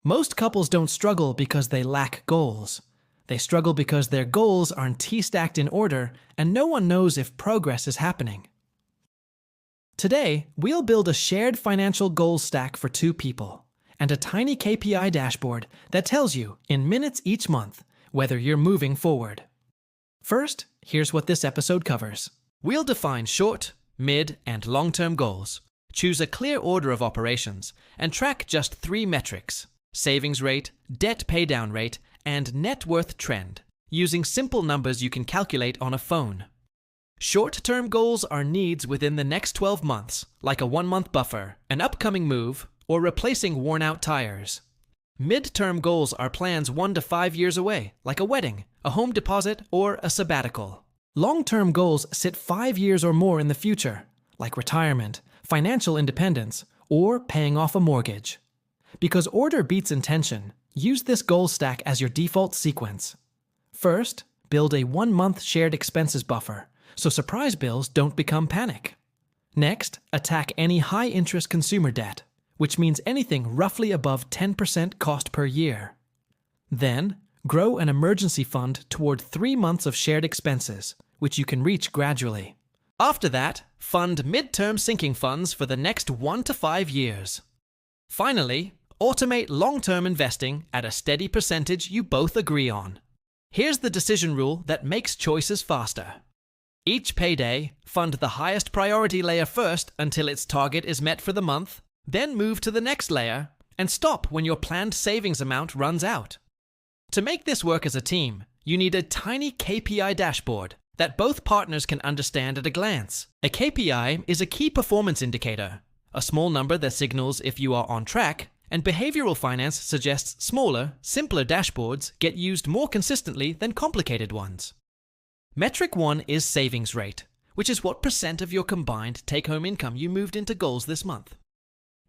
Most couples don't struggle because they lack goals. They struggle because their goals aren't T-stacked in order and no one knows if progress is happening. Today, we'll build a shared financial goals stack for two people and a tiny KPI dashboard that tells you, in minutes each month, whether you're moving forward. First, here's what this episode covers. We'll define short, mid, and long-term goals, choose a clear order of operations, and track just 3 metrics: savings rate, debt paydown rate, and net worth trend, using simple numbers you can calculate on a phone. Short-term goals are needs within the next 12 months, like a 1-month buffer, an upcoming move, or replacing worn-out tires. Mid-term goals are plans 1 to 5 years away, like a wedding, a home deposit, or a sabbatical. Long-term goals sit 5 years or more in the future, like retirement, financial independence, or paying off a mortgage. Because order beats intention, use this goal stack as your default sequence. First, build a 1-month shared expenses buffer, so surprise bills don't become panic. Next, attack any high-interest consumer debt, which means anything roughly above 10% cost per year. Then, grow an emergency fund toward 3 months of shared expenses, which you can reach gradually. After that, fund mid-term sinking funds for the next 1 to 5 years. Finally, automate long-term investing at a steady percentage you both agree on. Here's the decision rule that makes choices faster. Each payday, fund the highest priority layer first until its target is met for the month, then move to the next layer, and stop when your planned savings amount runs out. To make this work as a team, you need a tiny KPI dashboard that both partners can understand at a glance. A KPI is a key performance indicator, a small number that signals if you are on track, and behavioral finance suggests smaller, simpler dashboards get used more consistently than complicated ones. Metric 1 is savings rate, which is what % of your combined take-home income you moved into goals this month.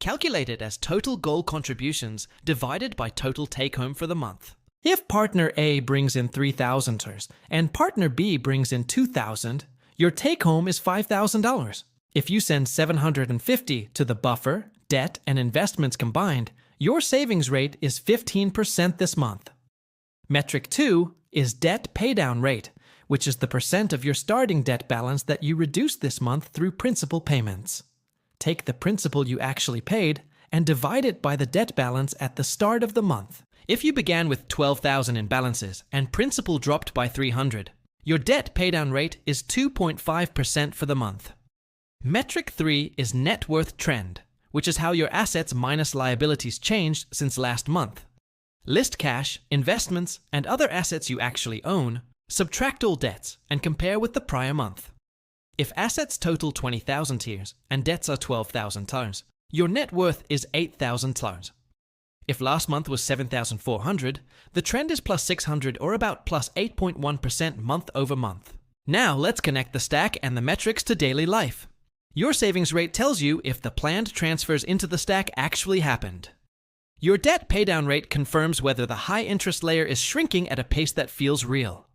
Calculate it as total goal contributions divided by total take-home for the month. If partner A brings in $3,000 and partner B brings in $2,000, your take-home is $5,000. If you send $750 to the buffer, debt, and investments combined, your savings rate is 15% this month. Metric 2 is debt paydown rate, which is the % of your starting debt balance that you reduced this month through principal payments. Take the principal you actually paid and divide it by the debt balance at the start of the month. If you began with $12,000 in balances and principal dropped by $300, your debt paydown rate is 2.5% for the month. Metric 3 is net worth trend, which is how your assets minus liabilities changed since last month. List cash, investments, and other assets you actually own, subtract all debts, and compare with the prior month. If assets total $20,000 and debts are $12,000, your net worth is $8,000. If last month was $7,400, the trend is plus $600 or about plus 8.1% month over month. Now let's connect the stack and the metrics to daily life. Your savings rate tells you if the planned transfers into the stack actually happened. Your debt paydown rate confirms whether the high interest layer is shrinking at a pace that feels real.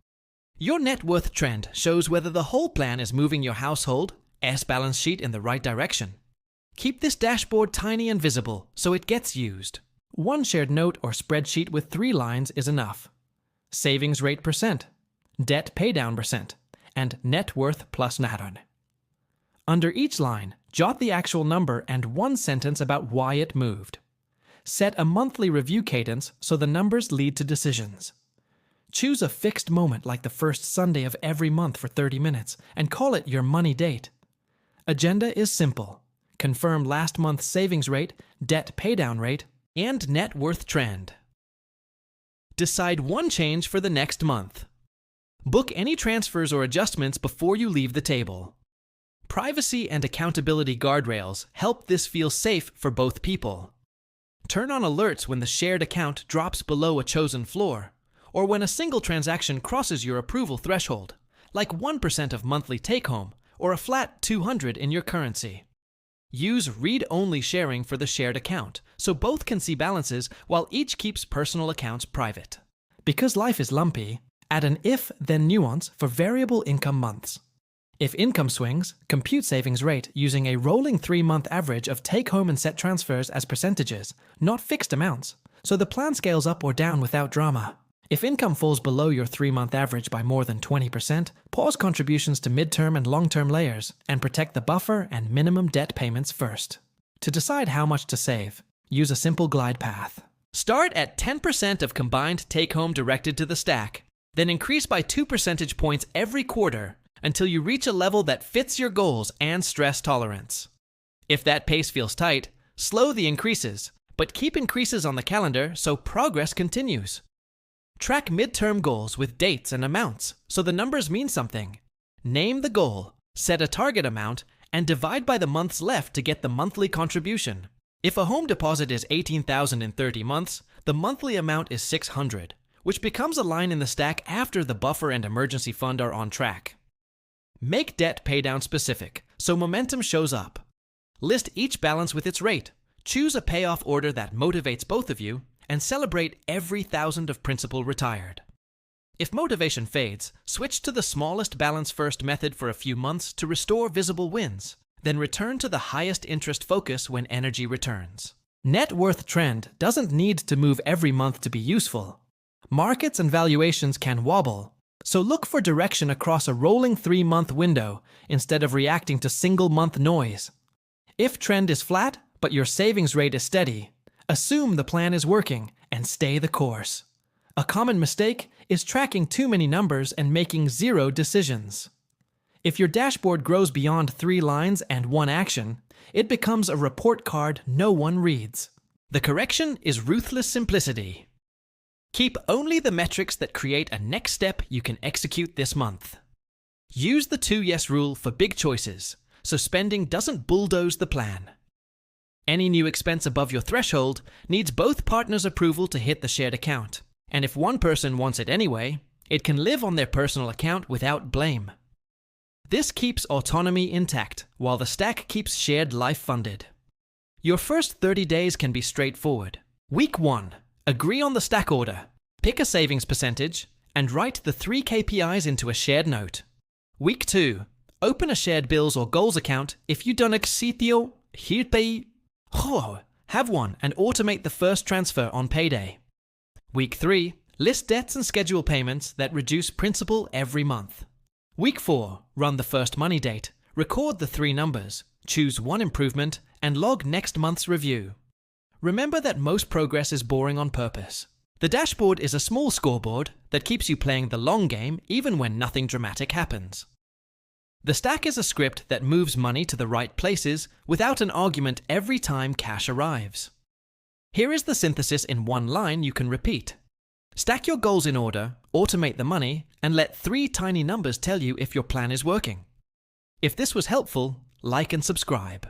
Your net worth trend shows whether the whole plan is moving your household balance sheet in the right direction. Keep this dashboard tiny and visible so it gets used. One shared note or spreadsheet with 3 lines is enough. Savings rate %, debt paydown %, and net worth plus naron. Under each line, jot the actual number and 1 sentence about why it moved. Set a monthly review cadence so the numbers lead to decisions. Choose a fixed moment like the first Sunday of every month for 30 minutes and call it your money date. Agenda is simple. Confirm last month's savings rate, debt paydown rate, and net worth trend. Decide one change for the next month. Book any transfers or adjustments before you leave the table. Privacy and accountability guardrails help this feel safe for both people. Turn on alerts when the shared account drops below a chosen floor, or when a single transaction crosses your approval threshold, like 1% of monthly take-home or a flat $200 in your currency. Use read-only sharing for the shared account, so both can see balances while each keeps personal accounts private. Because life is lumpy, add an if-then nuance for variable income months. If income swings, compute savings rate using a rolling 3-month average of take-home and set transfers as percentages, not fixed amounts, so the plan scales up or down without drama. If income falls below your 3-month average by more than 20%, pause contributions to midterm and long-term layers and protect the buffer and minimum debt payments first. To decide how much to save, use a simple glide path. Start at 10% of combined take-home directed to the stack, then increase by 2 percentage points every quarter until you reach a level that fits your goals and stress tolerance. If that pace feels tight, slow the increases, but keep increases on the calendar so progress continues. Track midterm goals with dates and amounts so the numbers mean something. Name the goal, set a target amount, and divide by the months left to get the monthly contribution. If a home deposit is $18,000 in 30 months, the monthly amount is $600, which becomes a line in the stack after the buffer and emergency fund are on track. Make debt paydown specific so momentum shows up. List each balance with its rate. Choose a payoff order that motivates both of you, and celebrate every $1,000 of principal retired. If motivation fades, switch to the smallest balance first method for a few months to restore visible wins, then return to the highest interest focus when energy returns. Net worth trend doesn't need to move every month to be useful. Markets and valuations can wobble, so look for direction across a rolling 3-month window instead of reacting to single-month noise. If trend is flat, but your savings rate is steady, assume the plan is working and stay the course. A common mistake is tracking too many numbers and making 0 decisions. If your dashboard grows beyond 3 lines and 1 action, it becomes a report card no one reads. The correction is ruthless simplicity. Keep only the metrics that create a next step you can execute this month. Use the 2-yes rule for big choices, so spending doesn't bulldoze the plan. Any new expense above your threshold needs both partners' approval to hit the shared account, and if one person wants it anyway, it can live on their personal account without blame. This keeps autonomy intact, while the stack keeps shared life funded. Your first 30 days can be straightforward. Week 1. Agree on the stack order. Pick a savings percentage, and write the 3 KPIs into a shared note. Week 2. Open a shared bills or goals account if you don't sitio hirpay. Have one and automate the first transfer on payday. Week 3. List debts and schedule payments that reduce principal every month. Week 4. Run the first money date, record the 3 numbers, choose 1 improvement, and log next month's review. Remember that most progress is boring on purpose. The dashboard is a small scoreboard that keeps you playing the long game even when nothing dramatic happens. The stack is a script that moves money to the right places without an argument every time cash arrives. Here is the synthesis in 1 line you can repeat. Stack your goals in order, automate the money, and let 3 tiny numbers tell you if your plan is working. If this was helpful, like and subscribe.